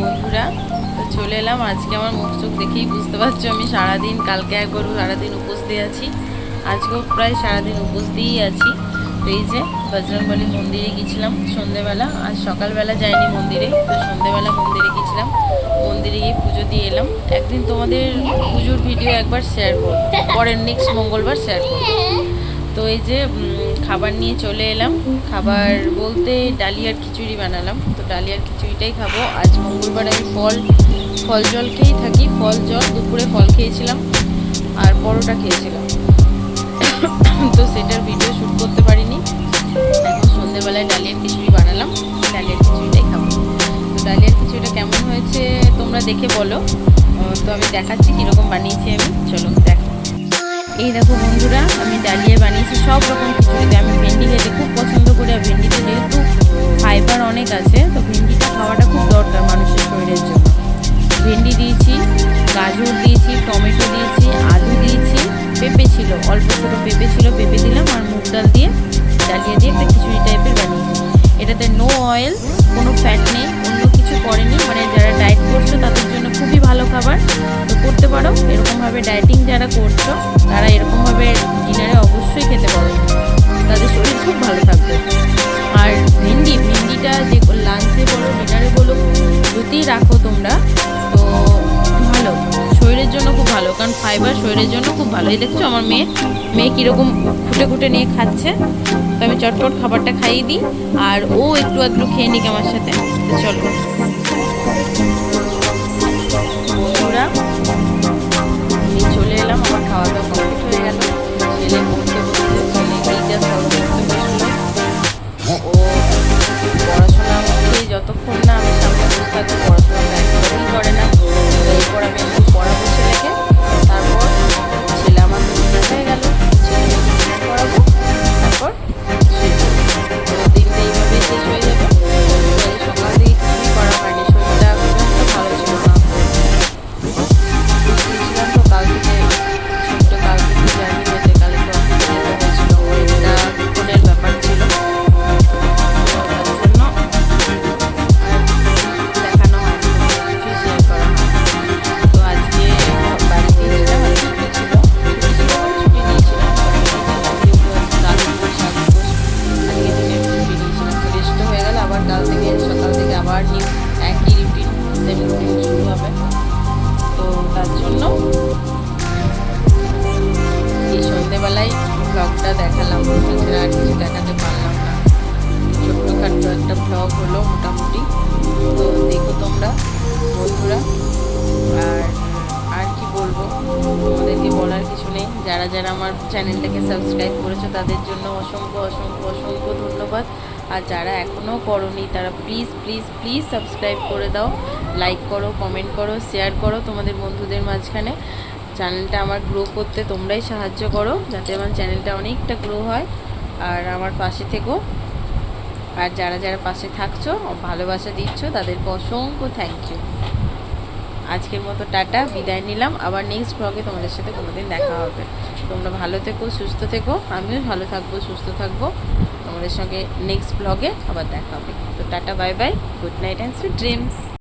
বন্ধুরা, তো চলে এলাম। আজকে আমার মুখ চোখ দেখেই বুঝতে পারছো আমি সারাদিন, কালকে একবার সারাদিন উপোস দিয়ে আছি, আজকেও প্রায় সারাদিন উপোস দিয়েই আছি। তো এই যে বজরংবলী মন্দিরে গিয়েছিলাম সন্ধেবেলা, আজ সকালবেলা যাইনি মন্দিরে, তো সন্ধেবেলা মন্দিরে গিয়েছিলাম, মন্দিরে গিয়ে পুজো দিয়ে এলাম। একদিন তোমাদের পুজোর ভিডিও একবার শেয়ার করবো, পরের নেক্সট মঙ্গলবার শেয়ার করবো। তো এই যে খাবার নিয়ে চলে এলাম, খাবার বলতে ডালিয়ার খিচুড়ি বানালাম, তো ডালিয়ার খিচুড়িটাই খাবো। আজ মঙ্গলবার আমি ফল জল খেয়েই থাকি, ফল জল, দুপুরে ফল খেয়েছিলাম আর পরোটা খেয়েছিলাম, তো সেটার ভিডিও শ্যুট করতে পারিনি। এখন সন্ধ্যেবেলায় ডালিয়ার খিচুড়ি বানালাম, ডালিয়ার খিচুড়িটাই খাবো। তো ডালিয়ার খিচুড়িটা কেমন হয়েছে তোমরা দেখে বলো। তো আমি দেখাচ্ছি কীরকম বানিয়েছি আমি, চলো দেখো। এই দেখো বন্ধুরা, আমি ডালিয়া বানিয়েছি সব রকম খিচুড়িতে। আমি ভেন্ডি খেতে খুব পছন্দ করি, আর ভেন্ডিতে যেহেতু ফাইবার অনেক আছে, তো ভেন্ডিটা খাওয়াটা খুব দরকার মানুষের শরীরের জন্য। ভেন্ডি দিয়েছি, গাজর দিয়েছি, টমেটো দিয়েছি, আলু দিয়েছি, পেঁপে ছিল, অল্প ছোটো পেঁপে ছিল, পেঁপে দিলাম, আর মুগ ডাল দিয়ে ডালিয়া দিয়ে একটা খিচুড়ি টাইপের বানিয়েছি। এটাতে নো অয়েল, কোনো ফ্যাট নেই, অন্য কিছু করেনি। মানে যারা ডায়েট করছো তাদের জন্য খুবই ভালো খাবার, তো করতে পারো এরকমভাবে। ডায়েটিং যারা করছো তারা এরকমভাবে ডিনারে অবশ্যই খেতে পারো, তাদের শরীর খুব ভালো থাকবে। আর ভেন্ডিটা যে লাঞ্চে বলো ডিনারে বলো যদি রাখো তোমরা, তো ভালো, শরীরের জন্য খুব ভালো, কারণ ফাইবার শরীরের জন্য খুব ভালো। এই দেখছো আমার মেয়ে কীরকম খুঁটে খুঁটে নিয়ে খাচ্ছে, তো আমি চটপট খাবারটা খাইয়ে দিই, আর ও একটু আধটু খেয়ে নিক আমার সাথে। তো চলো বন্ধুরা, আমি চলে এলাম, আমার খাওয়া দাওয়া কমপ্লিট হয়ে গেল। ছেলে পড়তে বসলো, ছেলে গির্জা সব দেখতে বসলো। ও পড়াশোনা হচ্ছে, যতক্ষণ না আমি সামনে বসে থাকবো পড়াশোনাটা একদমই করে না। এরপর আমি একটু পড়াবো ছেলেকে, তারপর ছেলে আমার ডিনার হয়ে গেল, ছেলেকে ডিনার করাবো, তারপর দিনটা এইভাবেই শেষ হয়ে যাবে। সকাল থেকে কিছুই করা হয়নি, শরীরটা খুব একটা ভালো ছিল না, ছিলাম তো কাল থেকে, কাল থেকে জার্নি হয়েছে, কালে তো অফিসে যেতে হয়েছিল, একটা ফোনের ব্যাপার ছিল, তার জন্য দেখানো হয়নি, কিছুই শেয়ার করা হয়নি। তো আজকে বাড়িতেই ছিলাম, আজকে ছুটি ছিল, ছুটি নিয়েছিলাম, কাল বৈশাখ আজকে দিনে ছুটি নিয়েছিলাম, তো রেস্টও হয়ে গেল। আবার কাল থেকে সকাল থেকে আবার নিউ একই রুটিন, সেম রুটিন শুরু হবে। তো তার জন্য এই সন্ধ্যেবেলায় ব্লগটা দেখালাম, এছাড়া আর কিছু দেখাতে পারলাম না। ছোট্টখাট্ট একটা ব্লগ হলো মোটামুটি, তো দেখো তোমরা বন্ধুরা। আর কি বলবো, তোমাদেরকে বলার কিছু নেই। যারা যারা আমার চ্যানেলটাকে সাবস্ক্রাইব করেছো তাদের জন্য অসংখ্য অসংখ্য অসংখ্য ধন্যবাদ। আর যারা এখনও করোনি তারা প্লিজ প্লিজ প্লিজ সাবস্ক্রাইব করে দাও, লাইক করো, কমেন্ট করো, শেয়ার করো তোমাদের বন্ধুদের মাঝখানে। চ্যানেলটা আমার গ্রো করতে তোমরাই সাহায্য করো, যাতে আমার চ্যানেলটা অনেকটা গ্রো হয়। আর আমার পাশে থেকো, আর যারা যারা পাশে থাকছো, ভালোবাসা দিচ্ছ, তাদেরকে অসংখ্য থ্যাংক ইউ। আজকের মতো টাটা, বিদায় নিলাম। আবার নেক্সট ব্লগে তোমাদের সাথে কোনোদিন দেখা হবে। তোমরা ভালো থেকো, সুস্থ থেকো, আমিও ভালো থাকবো, সুস্থ থাকবো। তোমাদের সঙ্গে নেক্সট ব্লগে আবার দেখা হবে। তো tata, bye bye, good night and sweet dreams.